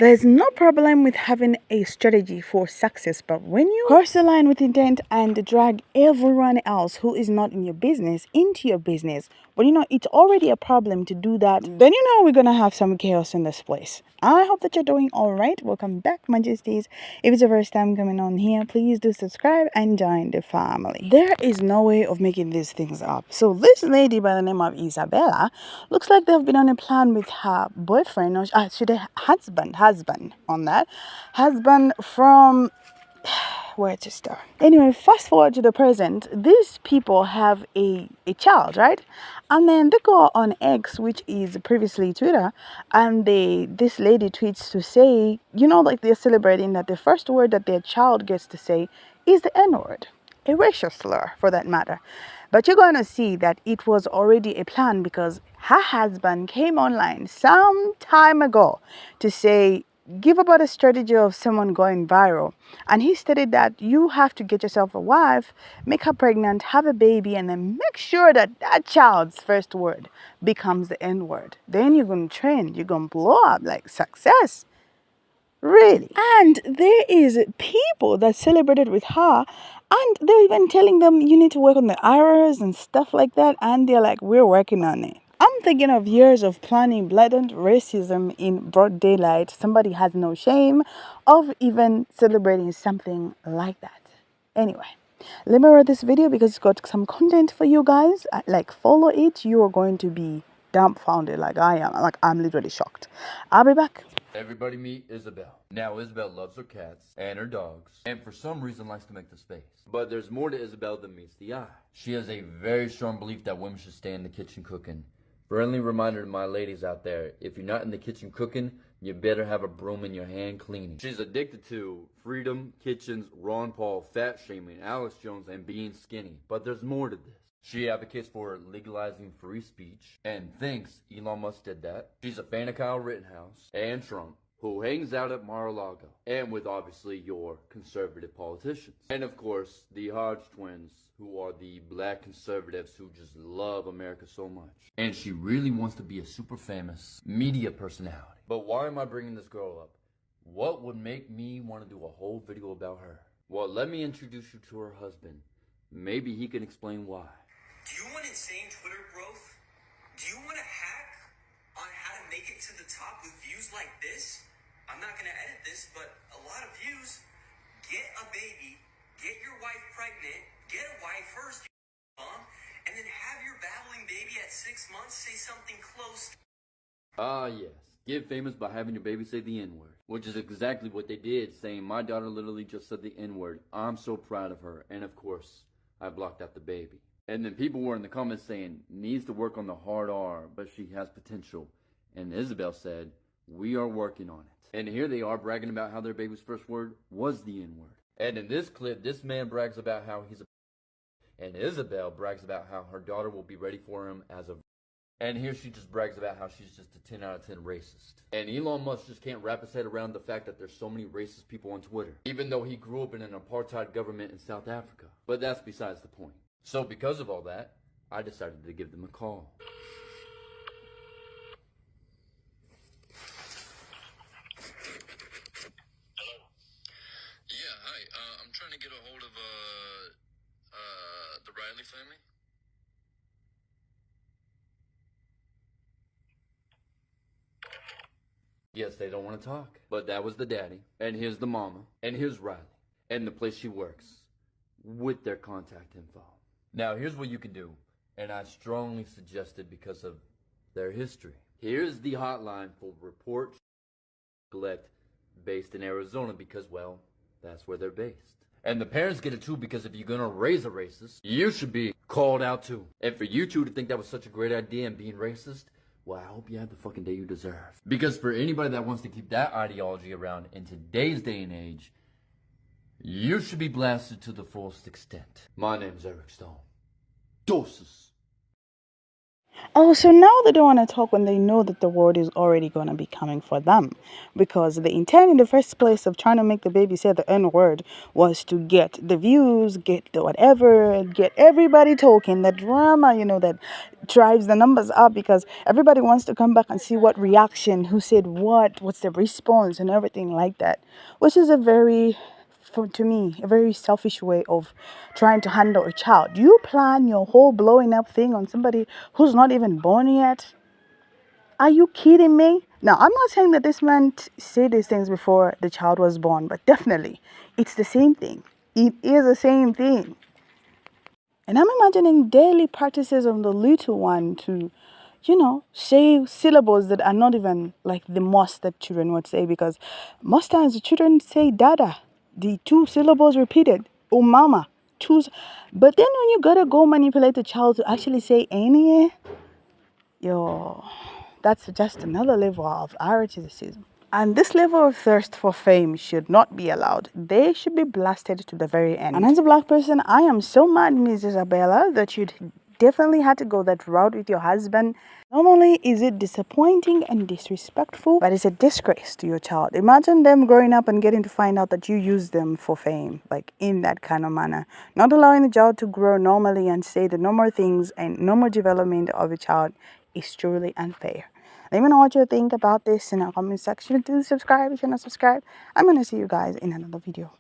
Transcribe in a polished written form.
There's no problem with having a strategy for success, but when you cross the line with intent and drag everyone else who is not in your business into your business, but it's already a problem to do that, then we're gonna have some chaos in this place. I hope that you're doing all right. Welcome back, Majesties. If it's your first time coming on here, please do subscribe and join the family. There is no way of making these things up. So this lady by the name of Isabella looks like they've been on a plan with her boyfriend, or should I husband on that husband from where to start. Anyway, fast forward to the present. These people have a child, right? And then they go on X, which is previously Twitter, and this lady tweets to say, like they're celebrating that the first word that their child gets to say is the N-word. A racial slur for that matter. But you're going to see that it was already a plan, because her husband came online some time ago to say, give about a strategy of someone going viral. And he stated that you have to get yourself a wife, make her pregnant, have a baby, and then make sure that that child's first word becomes the N word. Then you're going to trend, you're going to blow up like success. Really. And there is people that celebrated with her, and they're even telling them you need to work on the errors and stuff like that, and they're like, we're working on it. I'm thinking of years of planning blatant racism in broad daylight. Somebody has no shame of even celebrating something like that. Anyway, let me read this video because it's got some content for you guys. Like, follow it. You are going to be dumbfounded like I am. Like, I'm literally shocked. I'll be back. Everybody meet Isabel. Now, Isabel loves her cats and her dogs, and for some reason likes to make the space. But there's more to Isabel than meets the eye. She has a very strong belief that women should stay in the kitchen cooking. Friendly reminder to my ladies out there, if you're not in the kitchen cooking, you better have a broom in your hand cleaning. She's addicted to Freedom, Kitchens, Ron Paul, fat shaming, Alex Jones, and being skinny. But there's more to this. She advocates for legalizing free speech and thinks Elon Musk did that. She's a fan of Kyle Rittenhouse and Trump, who hangs out at Mar-a-Lago, and with obviously your conservative politicians. And of course, the Hodge twins, who are the black conservatives who just love America so much. And she really wants to be a super famous media personality. But why am I bringing this girl up? What would make me want to do a whole video about her? Well, let me introduce you to her husband. Maybe he can explain why. Do you want insane Twitter growth? Do you want to hack on how to make it to the top with views like this? I'm not going to edit this, but a lot of views. Get a baby, get your wife pregnant, get a wife first, mom, and then have your babbling baby at 6 months say something close. Yes. Get famous by having your baby say the N-word, which is exactly what they did, saying my daughter literally just said the N-word. I'm so proud of her. And of course, I blocked out the baby. And then people were in the comments saying, needs to work on the hard R, but she has potential. And Isabel said, we are working on it. And here they are bragging about how their baby's first word was the N-word. And in this clip, this man brags about how he's a... And Isabel brags about how her daughter will be ready for him as a... And here she just brags about how she's just a 10 out of 10 racist. And Elon Musk just can't wrap his head around the fact that there's so many racist people on Twitter, even though he grew up in an apartheid government in South Africa. But that's besides the point. So because of all that, I decided to give them a call. Hello. Yeah, hi. I'm trying to get a hold of the Riley family. Yes, they don't want to talk. But that was the daddy. And here's the mama. And here's Riley. And the place she works. With their contact info. Now, here's what you can do. And I strongly suggest it because of their history. Here's the hotline for Report Collect, based in Arizona because, well, that's where they're based. And the parents get it too, because if you're going to raise a racist, you should be called out too. And for you two to think that was such a great idea and being racist, well, I hope you have the fucking day you deserve. Because for anybody that wants to keep that ideology around in today's day and age, you should be blasted to the fullest extent. My name's Eric Stone. Doses. Oh, so now they don't want to talk when they know that the word is already going to be coming for them. Because the intent in the first place of trying to make the baby say the N word was to get the views, get the whatever, get everybody talking, the drama, that drives the numbers up because everybody wants to come back and see what reaction, who said what's the response, and everything like that. Which is to me, a very selfish way of trying to handle a child. You plan your whole blowing up thing on somebody who's not even born yet? Are you kidding me? Now, I'm not saying that this man said these things before the child was born, but definitely, it's the same thing. It is the same thing. And I'm imagining daily practices of the little one to, say syllables that are not even like the most that children would say, because most times the children say dada, the two syllables repeated, or mama, but then when you gotta go manipulate the child to actually say any, yo, that's just another level of artivism. And this level of thirst for fame should not be allowed. They should be blasted to the very end. And as a black person, I am so mad, Ms. Isabella, that you'd definitely had to go that route with your husband. Not only is it disappointing and disrespectful, but it's a disgrace to your child. Imagine them growing up and getting to find out that you use them for fame, like in that kind of manner. Not allowing the child to grow normally and say the normal things and normal development of a child is truly unfair. Let me know what you think about this in the comment section. Do subscribe if you're not subscribed. I'm going to see you guys in another video.